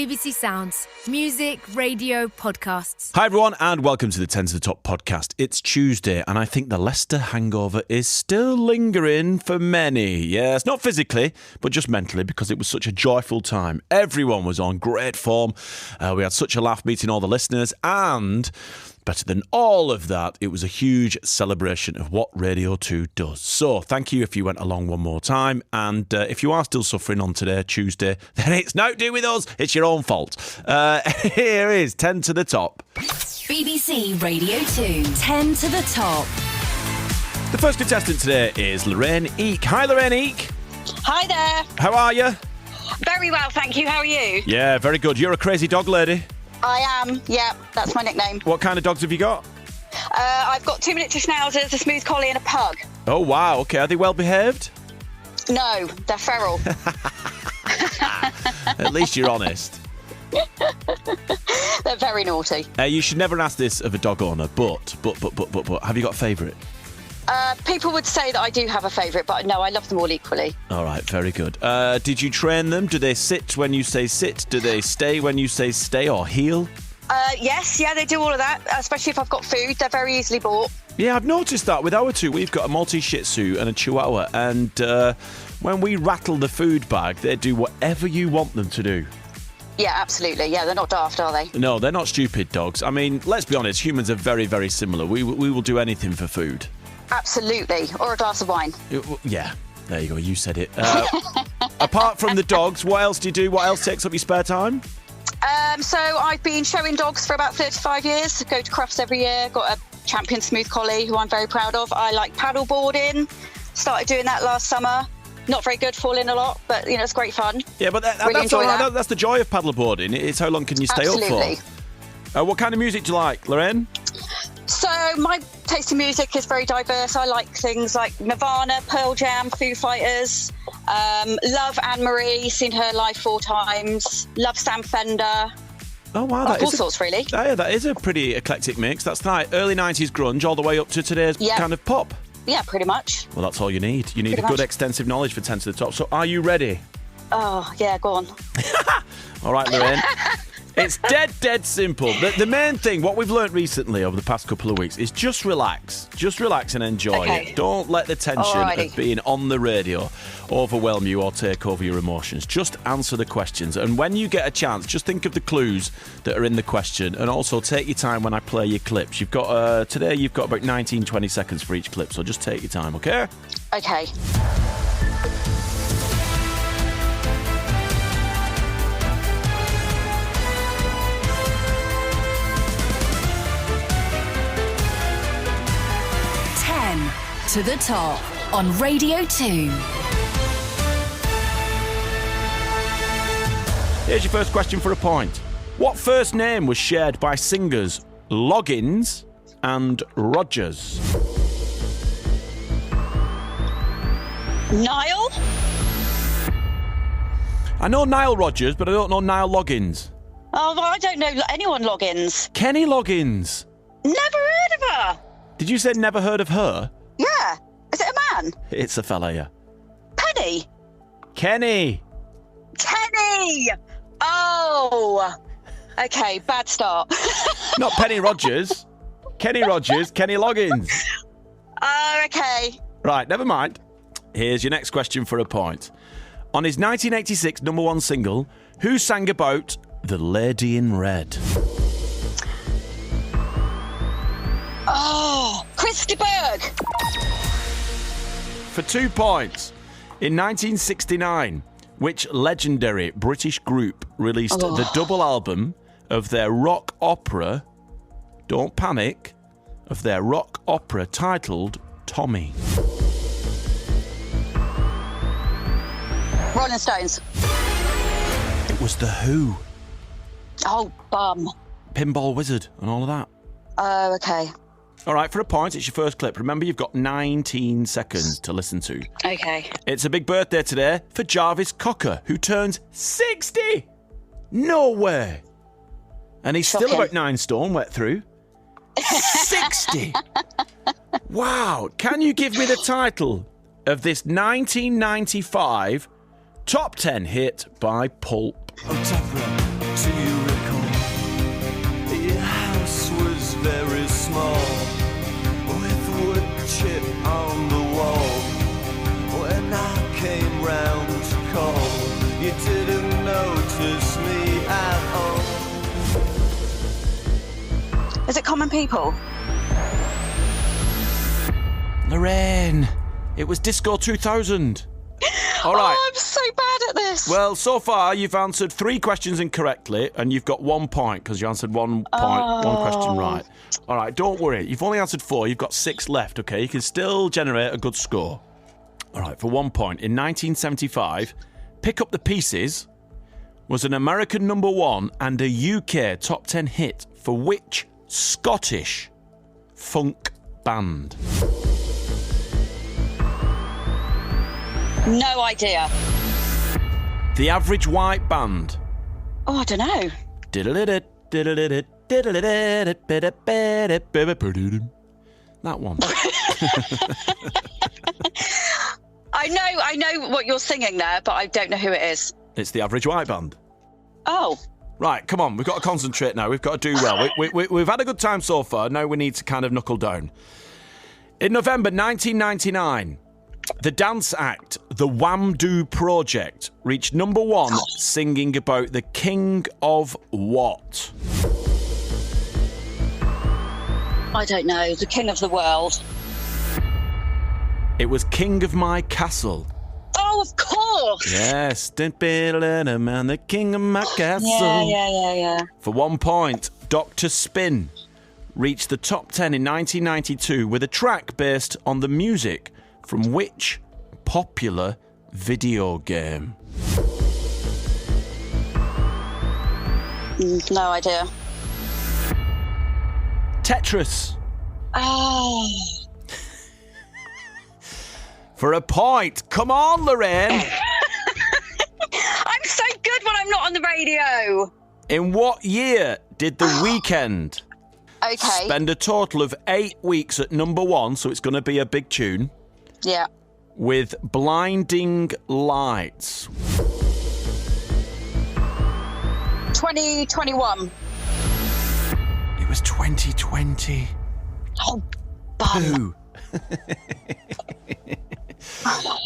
BBC Sounds. Music, radio, podcasts. Hi everyone and welcome to the 10 to the Top podcast. It's Tuesday and I think the Leicester hangover is still lingering for many. Yes, not physically, but just mentally because it was such a joyful time. Everyone was on great form. We had such a laugh meeting all the listeners, and better than all of that, it was a huge celebration of what Radio 2 does. So thank you if you went along one more time. And if you are still suffering on today, Tuesday, then it's no to do with us. It's your own fault. Here is 10 to the Top. BBC Radio 2, 10 to the Top. The first contestant today is Lorraine Eek. Hi, Lorraine Eek. Hi there. How are you? Very well, thank you. How are you? Yeah, very good. You're a crazy dog lady. I am, yeah, that's my nickname. What kind of dogs have you got? I've got 2 miniature schnauzers, a smooth collie and a pug. Oh, wow. Okay, are they well behaved? No, they're feral. At least you're honest. They're very naughty. You should never ask this of a dog owner, but, have you got a favourite? People would say that I do have a favourite, but no, I love them all equally. All right, very good. Did you train them? Do they sit when you say sit? Do they stay when you say stay or heel? Yes, yeah, they do all of that, especially if I've got food. They're very easily bought. Yeah, I've noticed that with our two. We've got a Maltese Shih Tzu and a Chihuahua, and when we rattle the food bag, they do whatever you want them to do. Yeah, absolutely. Yeah, they're not daft, are they? No, they're not stupid dogs. I mean, let's be honest, humans are very, very similar. We will do anything for food. Absolutely. Or a glass of wine. Yeah, there you go. You said it. Apart from the dogs, what else do you do? What else takes up your spare time? So I've been showing dogs for about 35 years. Go to crafts every year. Got a champion smooth collie who I'm very proud of. I like paddle boarding. Started doing that last summer. Not very good, falling a lot, but it's great fun. Yeah, but really that's all right. that. That's the joy of paddle boarding. It's how long can you stay Absolutely. up for? What kind of music do you like, Lorraine? So my taste in music is very diverse. I like things like Nirvana, Pearl Jam, Foo Fighters. Love Anne-Marie, seen her live 4 times. Love Sam Fender. Oh, wow. All sorts, really. Yeah, that is a pretty eclectic mix. That's like early 90s grunge all the way up to today's kind of pop. Yeah, pretty much. Well, that's all you need. You need a good extensive knowledge for 10 to the Top. So are you ready? Oh, yeah, go on. All right, Lorraine. It's dead simple. The main thing, what we've learnt recently over the past couple of weeks, is just relax. Just relax and enjoy it. Don't let the tension of being on the radio overwhelm you or take over your emotions. Just answer the questions. And when you get a chance, just think of the clues that are in the question, and also take your time when I play your clips. You've got today you've got about 19-20 seconds for each clip, so just take your time, okay? Okay. To the Top on Radio 2. Here's your first question for a point. What first name was shared by singers Loggins and Rogers? Niall? I know Nile Rodgers, but I don't know Niall Loggins. Oh, well, I don't know anyone Loggins. Kenny Loggins. Never heard of her. Did you say never heard of her? Yeah. Is it a man? It's a fella, yeah. Penny? Kenny! Oh! Okay, bad start. Not Penny Rogers. Kenny Rogers, Kenny Loggins. Oh, okay. Right, never mind. Here's your next question for a point. On his 1986 number 1 single, who sang about The Lady in Red? Oh, Christy Berg. For 2 points. In 1969, which legendary British group released the double album of their rock opera, don't panic, of their rock opera titled Tommy? Rolling Stones. It was The Who. Oh, bum. Pinball Wizard and all of that. Oh, okay. All right, for a point, it's your first clip. Remember, you've got 19 seconds to listen to. Okay. It's a big birthday today for Jarvis Cocker, who turns 60. No way. And he's still about 9 stone wet through. 60. Wow. Can you give me the title of this 1995 top 10 hit by Pulp? Oh, Deborah, Do you recall? Your house was very small, with wood chip on the wall. When I came round to call, you didn't notice me at all. Is it Common People? Lorraine, it was Disco 2000. All right. Oh, I'm so bad at this. Well, so far you've answered 3 questions incorrectly and you've got 1 point because you answered one question right. All right, don't worry. You've only answered 4. You've got 6 left, okay? You can still generate a good score. All right, for 1 point. In 1975, Pick Up the Pieces was an American #1 and a UK top 10 hit for which Scottish funk band? No idea. The Average White Band. Oh, I don't know. That one. I know what you're singing there, but I don't know who it is. It's the Average White Band. Oh. Right, come on. We've got to concentrate now. We've got to do well. We've had a good time so far. Now we need to kind of knuckle down. In November 1999, the dance act, the Wham-Do Project, reached #1 singing about the king of what? I don't know. The king of the world. It was King of My Castle. Oh, of course. Yes. The king of my castle. Yeah. For 1 point, Dr. Spin reached the top 10 in 1992 with a track based on the music from which popular video game? No idea. Tetris. Oh. For a point. Come on, Lorraine. I'm so good when I'm not on the radio. In what year did The Weeknd Okay. spend a total of 8 weeks at #1, so it's going to be a big tune, Yeah. with Blinding Lights? 2021. It was 2020. Oh, bum. Boo.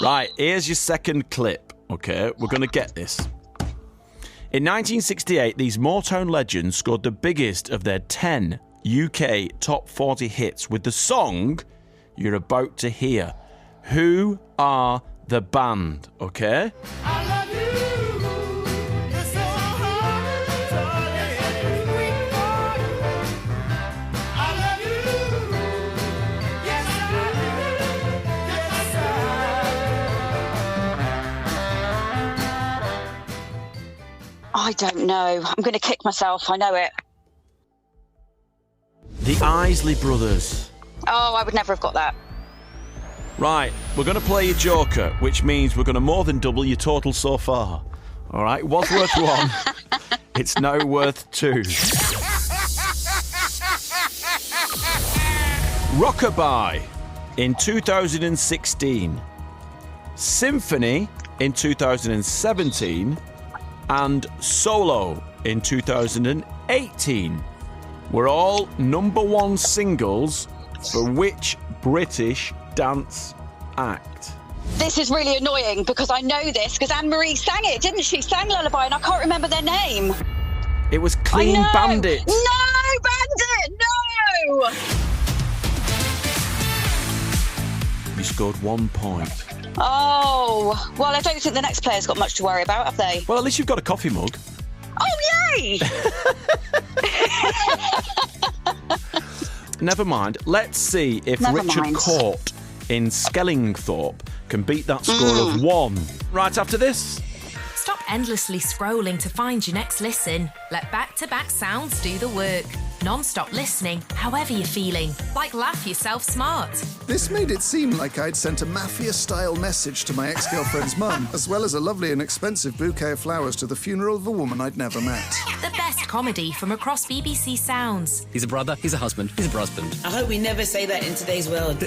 Right, here's your second clip, okay? We're going to get this. In 1968, these Motown legends scored the biggest of their 10 UK top 40 hits with the song you're about to hear. Who are the band, okay? I love you. It's so hard, darling. I love you. Yes, I do. Yes, I don't know. I'm going to kick myself. I know it. The Isley Brothers. Oh, I would never have got that. Right, we're going to play your joker, which means we're going to more than double your total so far. All right, was worth 1. It's now worth 2. Rockabye in 2016. Symphony in 2017. And Solo in 2018 were all #1 singles for which British dance act? This is really annoying because I know this because Anne-Marie sang it, didn't she? Sang Lullaby and I can't remember their name. It was Clean I know. Bandit. No, Bandit, no! You scored 1 point. Oh, well, I don't think the next player's got much to worry about, have they? Well, at least you've got a coffee mug. Oh, yay! Never mind. Let's see if Never Richard mind. Court in Skellingthorpe can beat that score of 1. Right after this. Stop endlessly scrolling to find your next listen. Let back-to-back sounds do the work. Non-stop listening, however you're feeling. Like laugh yourself smart. This made it seem like I'd sent a mafia-style message to my ex-girlfriend's mum, as well as a lovely and expensive bouquet of flowers to the funeral of a woman I'd never met. The best comedy from across BBC Sounds. He's a brother, he's a husband, he's a brusband. I hope we never say that in today's world.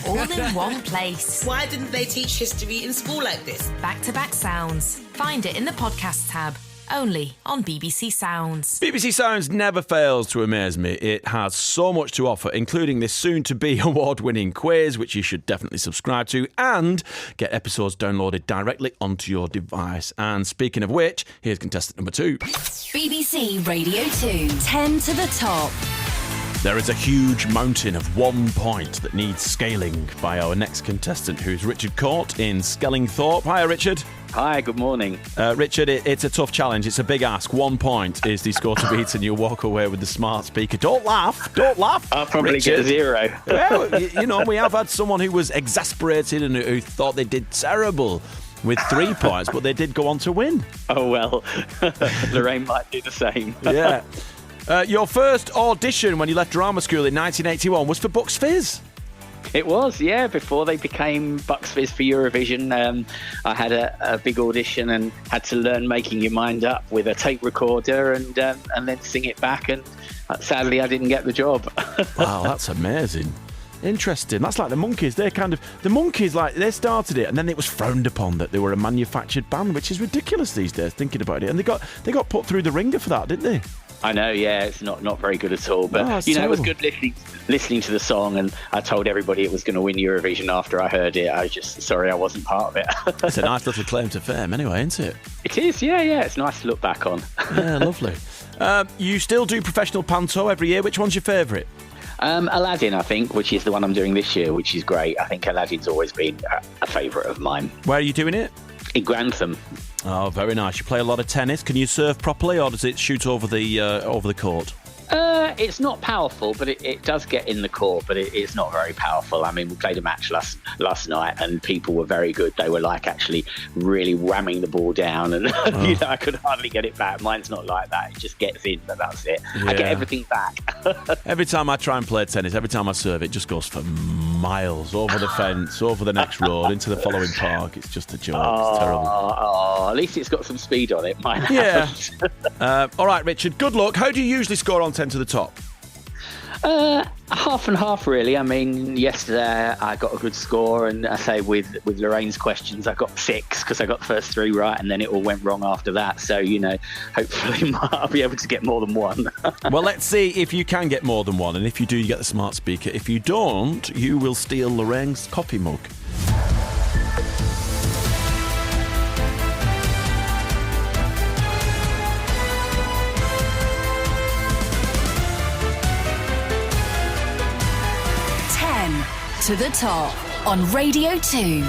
All in one place. Why didn't they teach history in school like this? Back-to-back sounds. Find it in the podcast tab. only on BBC Sounds. BBC Sounds never fails to amaze me. It has so much to offer, including this soon-to-be award-winning quiz, which you should definitely subscribe to, and get episodes downloaded directly onto your device. And speaking of which, here's contestant number 2. BBC Radio 2, 10 to the top. There is a huge mountain of 1 point that needs scaling by our next contestant, who's Richard Court in Skellingthorpe. Hi, Richard. Hi, good morning. Richard, it's a tough challenge. It's a big ask. 1 point is the score to beat, and you'll walk away with the smart speaker. Don't laugh. Don't laugh. I'll probably Richard. get a 0. Well, we have had someone who was exasperated and who thought they did terrible with 3 points, but they did go on to win. Oh, well, Lorraine might do the same. Yeah. Your first audition when you left drama school in 1981 was for Bucks Fizz. It was, yeah, before they became Bucks Fizz for Eurovision. I had a big audition and had to learn Making Your Mind Up with a tape recorder and then sing it back, and sadly I didn't get the job. Wow, that's amazing. Interesting. That's like the Monkees. The Monkees, they started it and then it was frowned upon that they were a manufactured band, which is ridiculous these days, thinking about it. And they got put through the ringer for that, didn't they? I know, yeah, it's not very good at all. But, terrible. It was good listening to the song, and I told everybody it was going to win Eurovision after I heard it. I was just sorry I wasn't part of it. It's a nice little claim to fame anyway, isn't it? It is, yeah. It's nice to look back on. Yeah, lovely. You still do professional panto every year. Which one's your favourite? Aladdin, I think, which is the one I'm doing this year, which is great. I think Aladdin's always been a favourite of mine. Where are you doing it? In Grantham. Oh, very nice. You play a lot of tennis. Can you serve properly, or does it shoot over the court? It's not powerful, but it does get in the court, but it's not very powerful. I mean, we played a match last night and people were very good. They were actually really ramming the ball down, and I could hardly get it back. Mine's not like that. It just gets in, but that's it. Yeah. I get everything back. Every time I try and play tennis, every time I serve, it just goes for miles over the fence, over the next road, into the following park. It's just a joke. It's terrible. At least it's got some speed on it. Mine yeah. All right, Richard, good luck. How do you usually score on 10 to the top? Half and half, really. I mean, yesterday I got a good score, and I say with Lorraine's questions, I got 6 because I got the first 3 right, and then it all went wrong after that. So, hopefully I'll be able to get more than 1. Well, let's see if you can get more than 1, and if you do, you get the smart speaker. If you don't, you will steal Lorraine's coffee mug. To the top on Radio 2.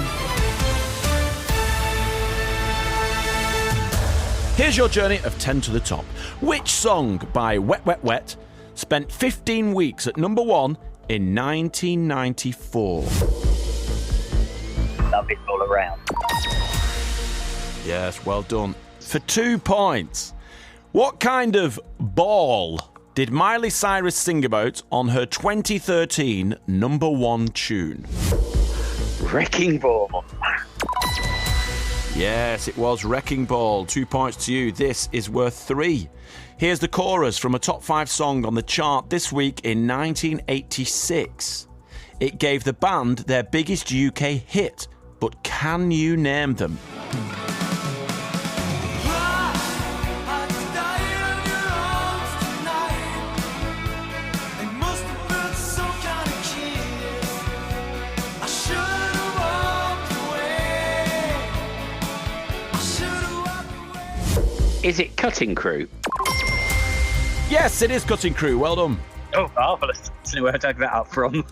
Here's your journey of 10 to the top. Which song by Wet Wet Wet spent 15 weeks at number 1 in 1994? Love It All Around. Yes, well done. For 2 points. What kind of ball did Miley Cyrus sing about on her 2013 number 1 tune? Wrecking Ball. Yes, it was Wrecking Ball. 2 points to you. This is worth 3. Here's the chorus from a top 5 song on the chart this week in 1986. It gave the band their biggest UK hit, but can you name them? Is it Cutting Crew? Yes, it is Cutting Crew. Well done. Oh, marvellous. I don't know where I dug that up from.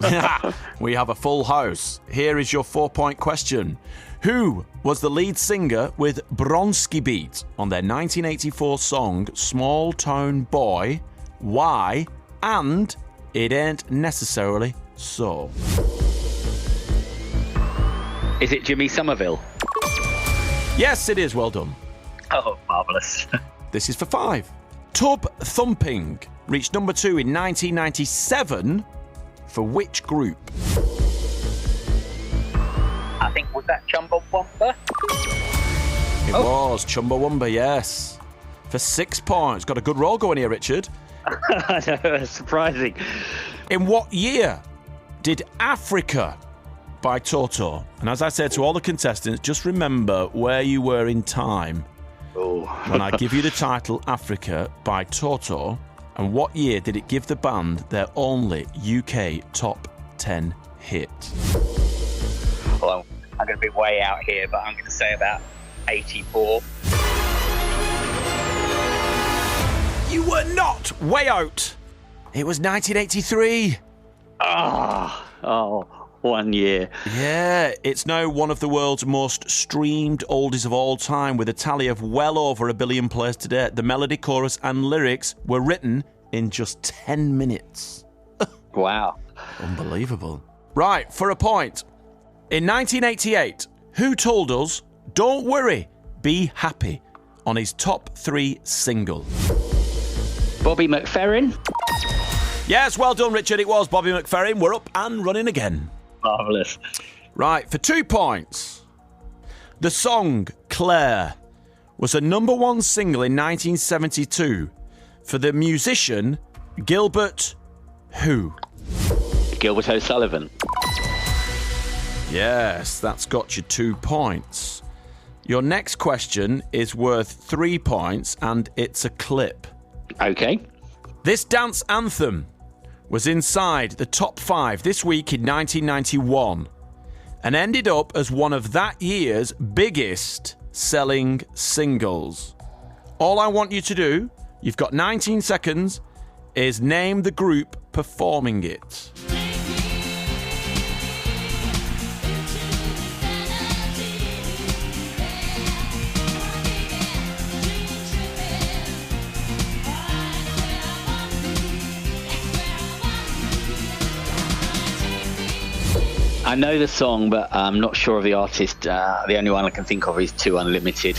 We have a full house. Here is your 4-point question. Who was the lead singer with Bronski Beat on their 1984 song Small Town Boy? Why? And It Ain't Necessarily So. Is it Jimmy Somerville? Yes, it is. Well done. Oh, marvellous. This is for 5. Tub Thumping reached number 2 in 1997 for which group? I think, was that Chumbawamba? It was Chumbawamba, yes. For 6 points. Got a good roll going here, Richard. I know, surprising. In what year did Africa by Toto? And as I said to all the contestants, just remember where you were in time. Oh. Oh. When I give you the title Africa by Toto, and what year did it give the band their only UK top 10 hit? Well, I'm going to be way out here, but I'm going to say about 84. You were not way out. It was 1983. Oh, 1 year. Yeah, it's now one of the world's most streamed oldies of all time, with a tally of well over 1 billion plays to date. The melody, chorus and lyrics were written in just 10 minutes. Wow. Unbelievable. Right, for a point. In 1988, who told us, "Don't worry, be happy," on his top 3 single? Bobby McFerrin. Yes, well done, Richard. It was Bobby McFerrin. We're up and running again. Marvellous. Right, for 2 points. The song Claire was a number 1 single in 1972 for the musician Gilbert who? Gilbert O'Sullivan. Yes, that's got you 2 points. Your next question is worth 3 points, and it's a clip. Okay. This dance anthem was inside the top 5 this week in 1991 and ended up as one of that year's biggest selling singles. All I want you to do, you've got 19 seconds, is name the group performing it. I know the song, but I'm not sure of the artist. The only one I can think of is 2 Unlimited.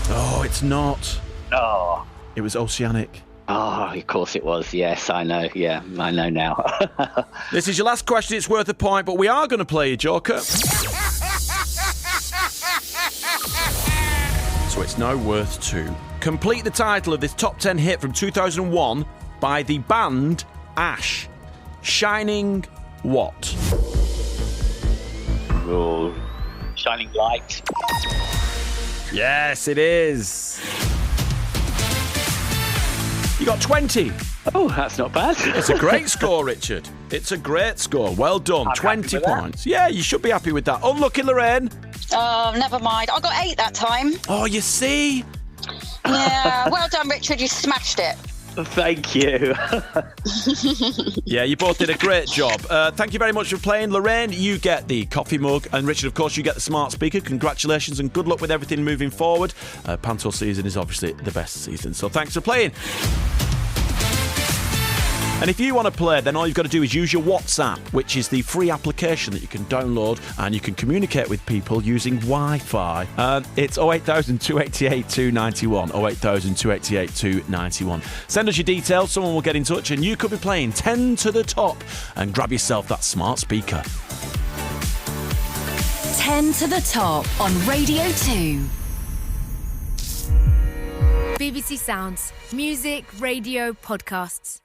Oh, it's not. Oh. It was Oceanic. Oh, of course it was. Yes, I know. Yeah, I know now. This is your last question. It's worth a point, but we are going to play you, Joker. So it's now worth 2. Complete the title of this top 10 hit from 2001 by the band Ash. Shining what? Oh, Shining Light. Yes, it is. You got 20. Oh, that's not bad. It's a great score, Richard. It's a great score. Well done. I'm 20 points. Yeah, you should be happy with that. Unlucky, Lorraine. Oh, never mind. I got 8 that time. Oh, you see? Yeah, well done, Richard. You smashed it. Thank you. Yeah, you both did a great job. Thank you very much for playing. Lorraine, you get the coffee mug, and Richard, of course, you get the smart speaker. Congratulations and good luck with everything moving forward. Panto season is obviously the best season, so thanks for playing. And if you want to play, then all you've got to do is use your WhatsApp, which is the free application that you can download, and you can communicate with people using Wi-Fi. It's 08000 288 291, 08000 288 291. Send us your details, someone will get in touch, and you could be playing 10 to the top and grab yourself that smart speaker. 10 to the top on Radio 2. BBC Sounds. Music, radio, podcasts.